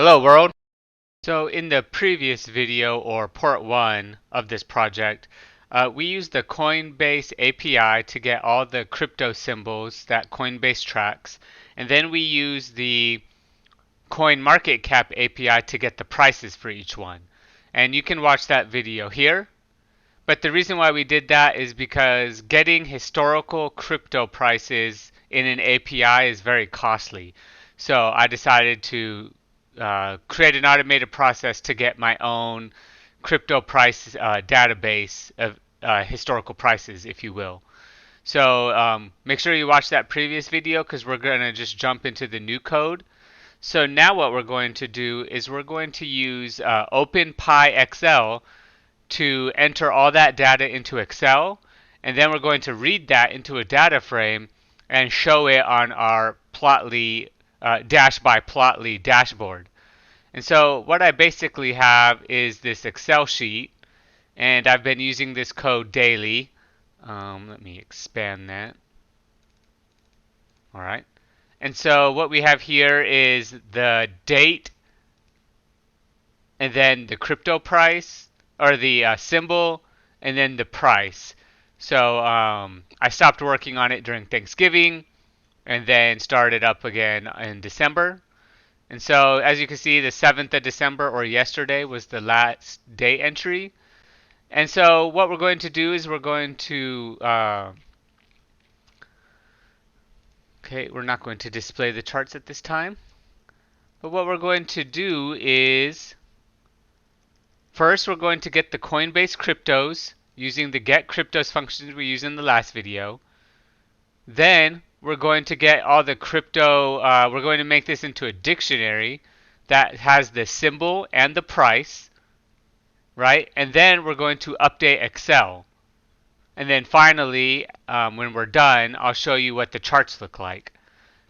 Hello world! So in the previous video, or part 1 of this project, we used the Coinbase API to get all the crypto symbols that Coinbase tracks, and then we used the Coinmarketcap API to get the prices for each one. And you can watch that video here. But the reason why we did that is because getting historical crypto prices in an API is very costly. So I decided to create an automated process to get my own crypto price database of historical prices, if you will. So make sure you watch that previous video because we're going to just jump into the new code. So now what we're going to do is we're going to use openpyxl to enter all that data into Excel, and then we're going to read that into a data frame and show it on our Plotly dash by Plotly dashboard. And so what I basically have is this Excel sheet, and I've been using this code daily. Let me expand that. All right. And so what we have here is the date and then the crypto price, or the symbol, and then the price. So I stopped working on it during Thanksgiving and then started up again in December. And so as you can see, the 7th of December, or yesterday, was the last day entry. And so what we're going to do is we're going to, okay, we're not going to display the charts at this time. But what we're going to do is, first, we're going to get the Coinbase cryptos using the get cryptos function we used in the last video. Then we're going to get all the crypto, we're going to make this into a dictionary that has the symbol and the price, right? And then we're going to update Excel. And then finally, when we're done, I'll show you what the charts look like.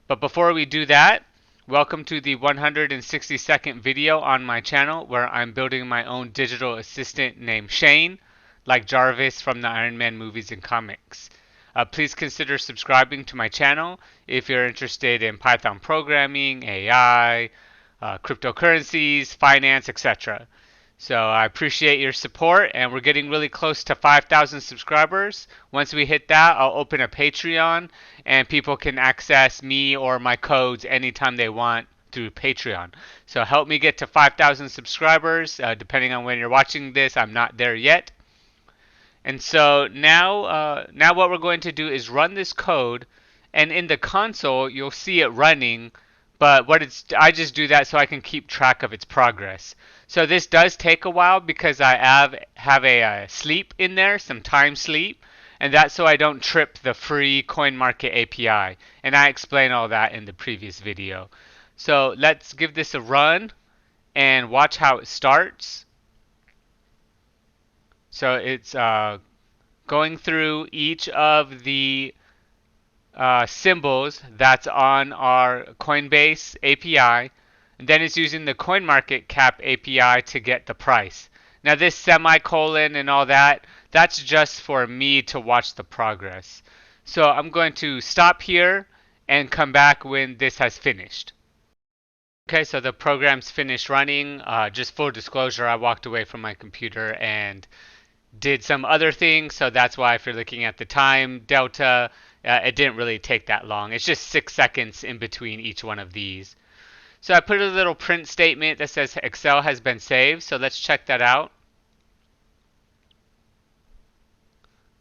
But before we do that, welcome to the 160-second video on my channel where I'm building my own digital assistant named Shane, like Jarvis from the Iron Man movies and comics. Please consider subscribing to my channel if you're interested in Python programming, AI, cryptocurrencies, finance, etc. So I appreciate your support, and we're getting really close to 5,000 subscribers. Once we hit that, I'll open a Patreon, and people can access me or my codes anytime they want through Patreon. So help me get to 5,000 subscribers. Depending on when you're watching this, I'm not there yet. And so now what we're going to do is run this code, and in the console you'll see it running. But I just do that so I can keep track of its progress. So this does take a while because I have a sleep in there, some time sleep, and that's so I don't trip the free CoinMarket API. And I explain all that in the previous video. So let's give this a run and watch how it starts. So it's going through each of the symbols that's on our Coinbase API, and then it's using the CoinMarketCap API to get the price. Now this semicolon and all that, that's just for me to watch the progress. So I'm going to stop here and come back when this has finished. Okay, so the program's finished running. Just full disclosure, I walked away from my computer and did some other things, so that's why if you're looking at the time delta, it didn't really take that long. It's just 6 seconds in between each one of these. So I put a little print statement that says Excel has been saved, so let's check that out.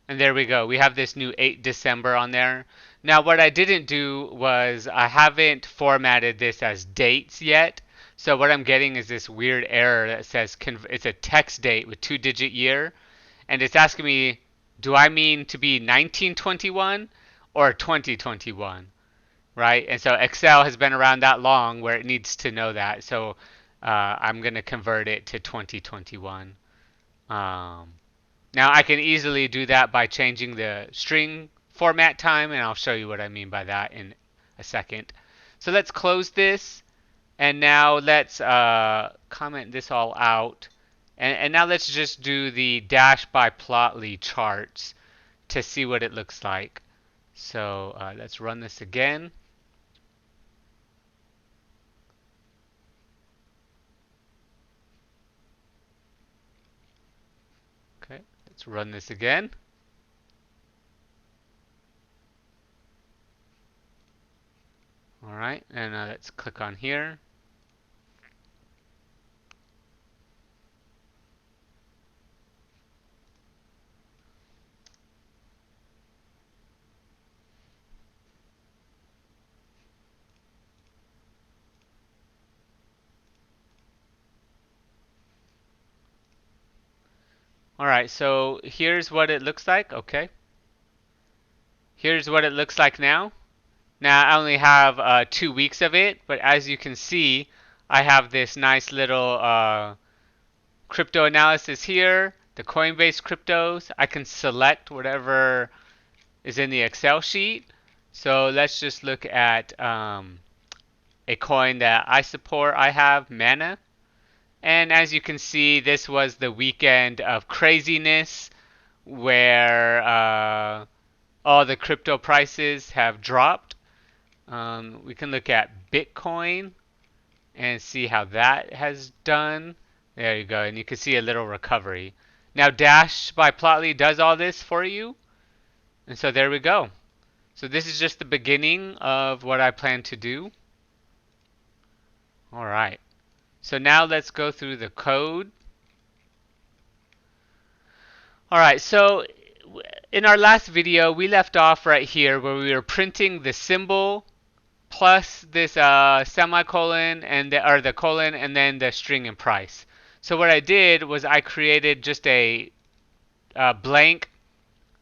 And there we go. We have this new 8 December on there. Now what I didn't do was I haven't formatted this as dates yet. So what I'm getting is this weird error that says it's a text date with 2-digit year. And it's asking me, do I mean to be 1921 or 2021, right? And so Excel has been around that long where it needs to know that. So I'm going to convert it to 2021. Now I can easily do that by changing the string format time, and I'll show you what I mean by that in a second. So let's close this, and now let's comment this all out. And now let's just do the dash by Plotly charts to see what it looks like. So let's run this again. Let's run this again. All right, and let's click on here. All right, so here's what it looks like. Okay, here's what it looks like now. Now I only have 2 weeks of it, but as you can see, I have this nice little crypto analysis here, the Coinbase cryptos. I can select whatever is in the Excel sheet. So let's just look at a coin that I support. I have Mana. And as you can see, this was the weekend of craziness where all the crypto prices have dropped. We can look at Bitcoin and see how that has done. There you go, and you can see a little recovery. Now Dash by Plotly does all this for you, and so there we go. So this is just the beginning of what I plan to do. All right, so now let's go through the code. All right, so in our last video, we left off right here where we were printing the symbol plus this semicolon and the colon and then the string and price. So what I did was I created just a blank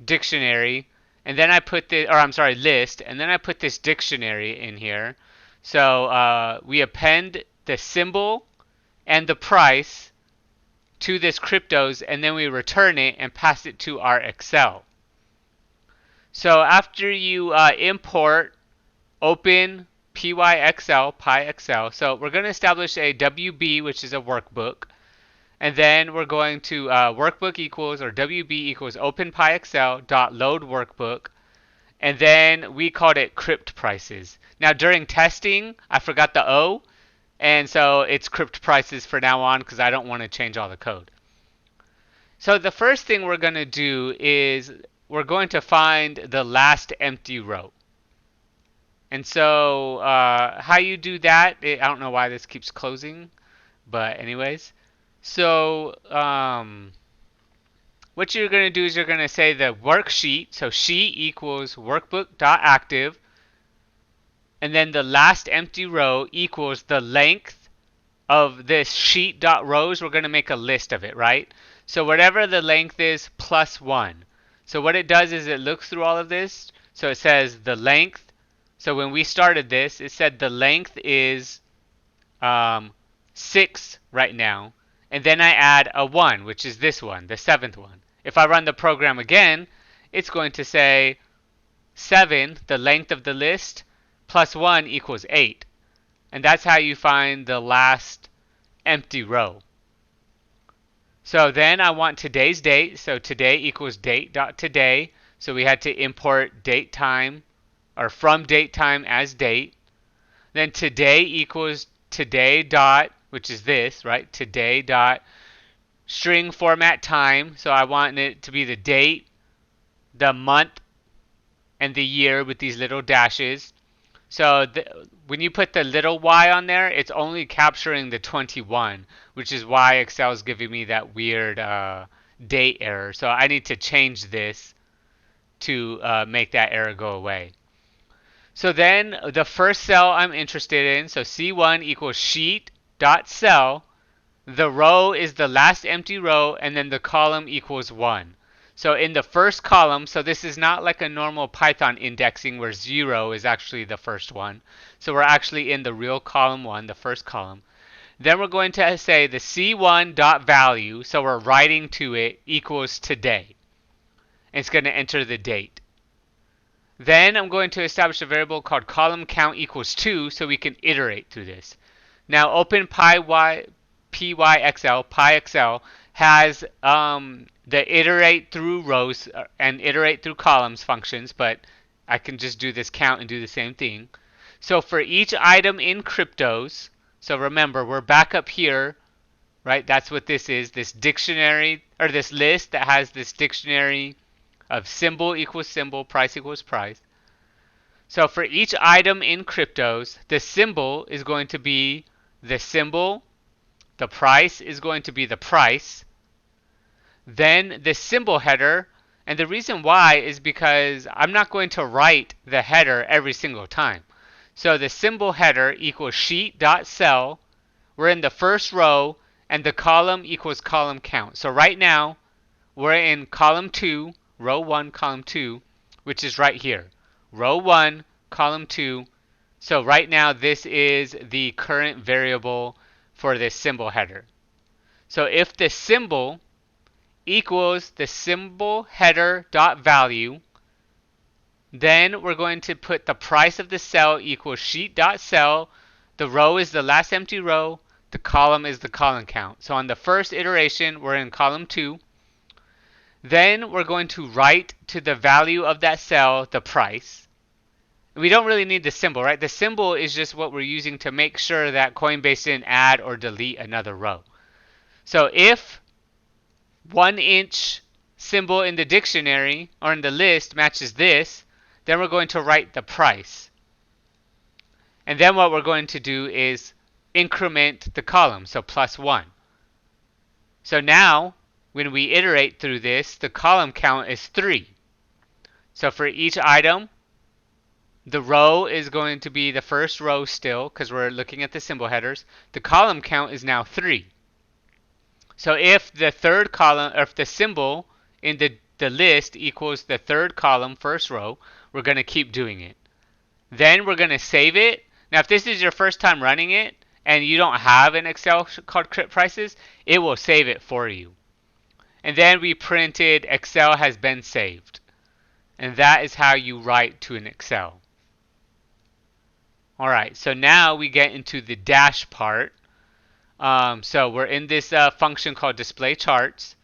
dictionary, and then I put the, or I'm sorry, list, and then I put this dictionary in here. So we append the symbol and the price to this cryptos, and then we return it and pass it to our Excel. So after you import open pyxl, so we're going to establish a WB, which is a workbook. And then we're going to workbook equals, or WB equals openpyxl dot load workbook. And then we called it crypt prices. Now during testing, I forgot the O. And so it's crypt prices for now on because I don't want to change all the code. So the first thing we're going to do is we're going to find the last empty row. And so how you do that, I don't know why this keeps closing, but anyways. So what you're going to do is you're going to say the worksheet, so sheet equals workbook.active, and then the last empty row equals the length of this sheet.rows. We're going to make a list of it, right? So whatever the length is plus 1. So what it does is it looks through all of this. So it says the length. So when we started this, it said the length is 6 right now. And then I add a 1, which is this one, the 7th one. If I run the program again, it's going to say 7, the length of the list, plus 1 equals 8. And that's how you find the last empty row. So then I want today's date. So today equals date.today. So we had to import date time, or from date time as date. Then today equals today dot, which is this, right? Today dot string format time. So I want it to be the date, the month, and the year with these little dashes. So when you put the little y on there, it's only capturing the 21, which is why Excel is giving me that weird date error. So I need to change this to make that error go away. So then the first cell I'm interested in, so C1 equals sheet.cell. The row is the last empty row, and then the column equals 1. So in the first column, so this is not like a normal Python indexing where 0 is actually the first one. So we're actually in the real column 1, the first column. Then we're going to say the C1.value, so we're writing to it, equals today. And it's going to enter the date. Then I'm going to establish a variable called column count equals 2 so we can iterate through this. Now open pyxl has the iterate through rows and iterate through columns functions, but I can just do this count and do the same thing. So for each item in cryptos, so remember we're back up here right? That's what this is, this dictionary, or this list that has this dictionary of symbol equals symbol, price equals price. So for each item in cryptos, the symbol is going to be the symbol, the price is going to be the price, then the symbol header, and the reason why is because I'm not going to write the header every single time. So the symbol header equals sheet.sell. We're in the first row, and the column equals column count. So right now, we're in column 2, row 1, column 2, which is right here. Row 1, column 2. So right now, this is the current variable for this symbol header. So if the symbol equals the symbol header dot value, then we're going to put the price of the cell equals sheet dot cell. The row is the last empty row. The column is the column count. So on the first iteration, we're in column 2. Then we're going to write to the value of that cell the price. We don't really need the symbol, right? The symbol is just what we're using to make sure that Coinbase didn't add or delete another row. So if 1-inch symbol in the dictionary or in the list matches this, then we're going to write the price. And then what we're going to do is increment the column, so +1. So now, when we iterate through this, the column count is 3. So for each item, the row is going to be the first row still, because we're looking at the symbol headers. The column count is now 3. So if the third column, or if the symbol in the list equals the third column, first row, we're going to keep doing it. Then we're going to save it. Now, if this is your first time running it and you don't have an Excel called Crypt Prices, it will save it for you. And then we printed Excel has been saved. And that is how you write to an Excel. All right, so now we get into the dash part. So we're in this function called display charts.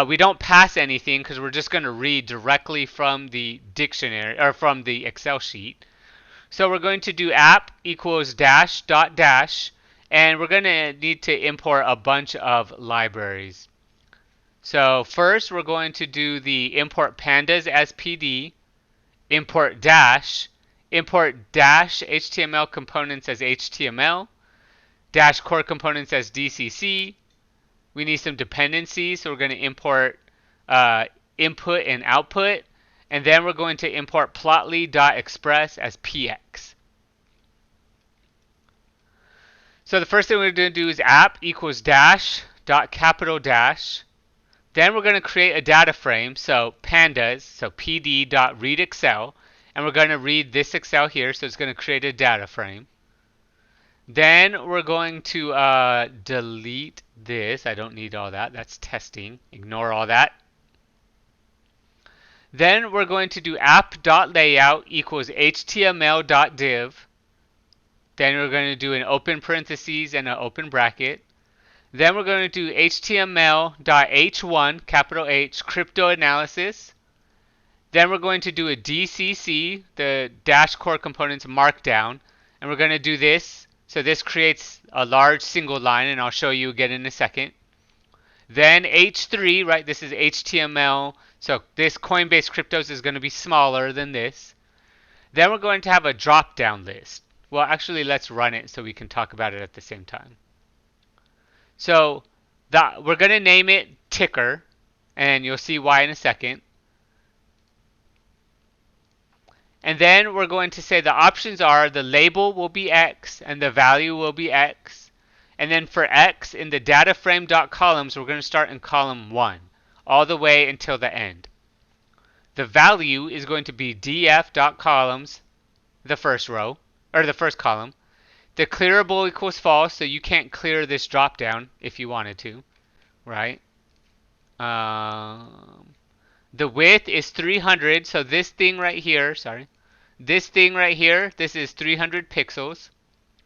We don't pass anything because we're just going to read directly from the dictionary or from the Excel sheet. So we're going to do app equals dash dot dash, and we're going to need to import a bunch of libraries. So first we're going to do the import pandas as PD, import dash HTML components as HTML, dash core components as DCC. We need some dependencies, so we're going to import input and output, and then we're going to import plotly.express as px. So the first thing we're going to do is app equals dash dot capital dash. Then we're going to create a data frame, so pandas, so pd.readExcel, and we're going to read this Excel here, so it's going to create a data frame. Then we're going to delete this. I don't need all that. That's testing. Ignore all that. Then we're going to do app.layout equals html.div. Then we're going to do an open parentheses and an open bracket. Then we're going to do html.h1, capital H, crypto analysis. Then we're going to do a DCC, the dash core components markdown. And we're going to do this. So this creates a large single line, and I'll show you again in a second. Then H3, right, this is HTML. So this Coinbase cryptos is going to be smaller than this. Then we're going to have a drop-down list. Well, actually, let's run it so we can talk about it at the same time. So we're going to name it ticker, and you'll see why in a second. And then we're going to say the options are the label will be X and the value will be X. And then for X in the data frame.columns, we're going to start in column 1 all the way until the end. The value is going to be df.columns, the first row, or the first column. The clearable equals false, so you can't clear this drop down if you wanted to, right? The width is 300, so this thing right here, this thing right here, this is 300 pixels.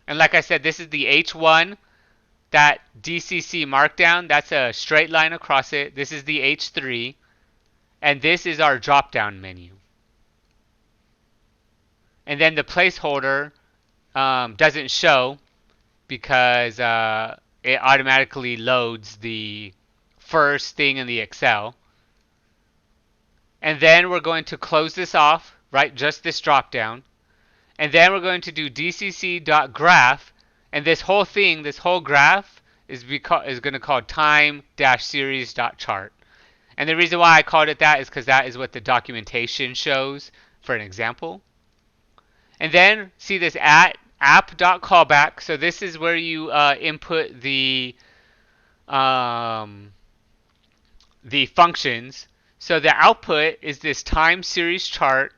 And like I said, this is the H1, that DCC markdown, that's a straight line across it. This is the H3, and this is our drop-down menu. And then the placeholder doesn't show because it automatically loads the first thing in the Excel. And then we're going to close this off, right? Just this drop down. And then we're going to do dcc.graph. And this whole thing, this whole graph is going to call time-series.chart. And the reason why I called it that is because that is what the documentation shows for an example. And then see this app.callback. So this is where you input the functions. So the output is this time series chart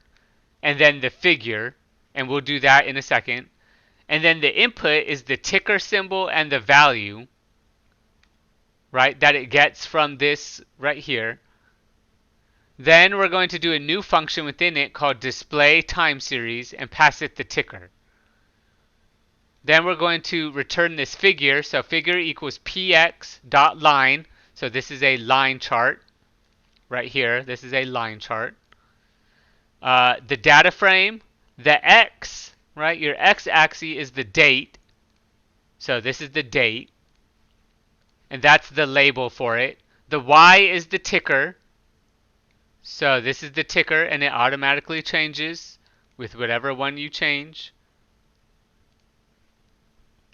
and then the figure, and we'll do that in a second. And then the input is the ticker symbol and the value, right, that it gets from this right here. Then we're going to do a new function within it called display time series and pass it the ticker. Then we're going to return this figure. So figure equals px.line. So this is a line chart right here. This is a line chart. The data frame, the x, right? Your x-axis is the date. So this is the date. And that's the label for it. The y is the ticker. So this is the ticker, and it automatically changes with whatever one you change.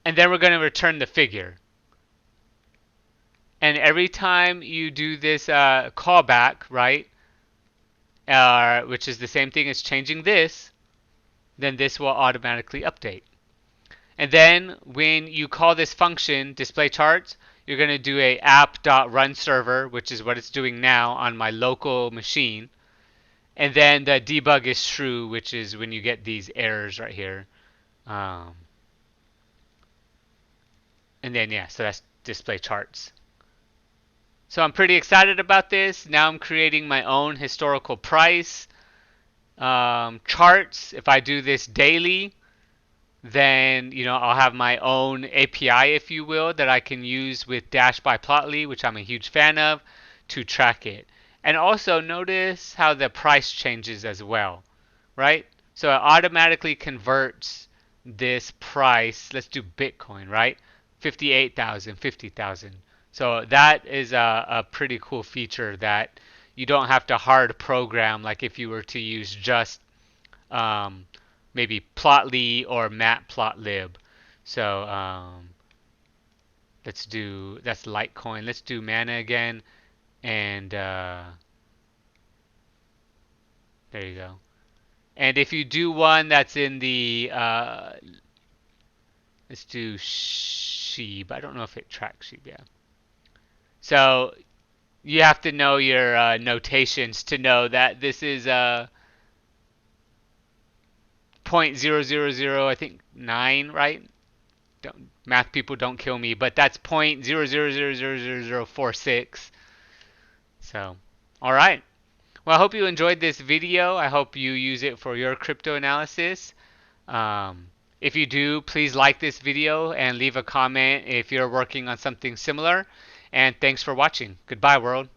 And then we're going to return the figure. And every time you do this callback, right, which is the same thing as changing this, then this will automatically update. And then when you call this function, display charts, you're going to do a app.runServer, which is what it's doing now on my local machine. And then the debug is true, which is when you get these errors right here. And then, yeah, so that's display charts. So I'm pretty excited about this. Now I'm creating my own historical price charts. If I do this daily, then I'll have my own API, if you will, that I can use with Dash by Plotly, which I'm a huge fan of, to track it. And also notice how the price changes as well, right? So it automatically converts this price. Let's do Bitcoin, right? 58,000, 50,000. So that is a pretty cool feature that you don't have to hard program like if you were to use just maybe Plotly or Matplotlib. So that's Litecoin. Let's do Mana again, and there you go. And if you do one that's in the let's do Sheep. I don't know if it tracks Sheep. Yeah. So you have to know your notations to know that this is 0.000, I think 9, right? Math people don't kill me, but that's 0.0000046. So, all right. Well, I hope you enjoyed this video. I hope you use it for your crypto analysis. If you do, please like this video and leave a comment if you're working on something similar. And thanks for watching. Goodbye, world.